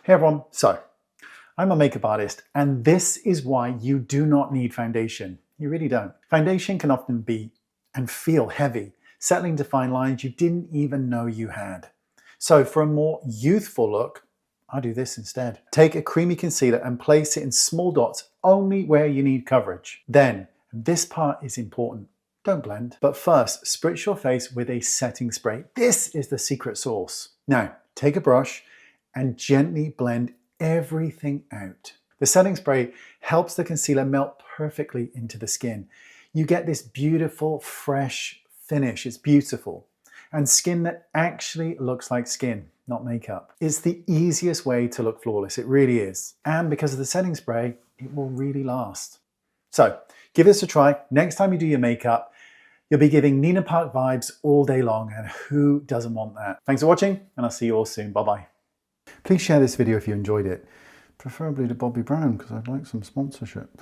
Hey everyone, so I'm a makeup artist and this is why you do not need foundation. You really don't. Foundation can often be and feel heavy, settling to fine lines you didn't even know you had. So for a more youthful look, I'll do this instead. Take a creamy concealer and place it in small dots only where you need coverage. Then, this part is important. Don't blend. But first, spritz your face with a setting spray. This is the secret sauce. Now, take a brush and gently blend everything out. The setting spray helps the concealer melt perfectly into the skin. You get this beautiful, fresh finish. It's beautiful. And skin that actually looks like skin, not makeup. It's the easiest way to look flawless. It really is. And because of the setting spray, it will really last. So give this a try. Next time you do your makeup, you'll be giving Nina Park vibes all day long, and who doesn't want that? Thanks for watching, and I'll see you all soon. Bye-bye. Please share this video if you enjoyed it, preferably to Bobby Brown, because I'd like some sponsorship.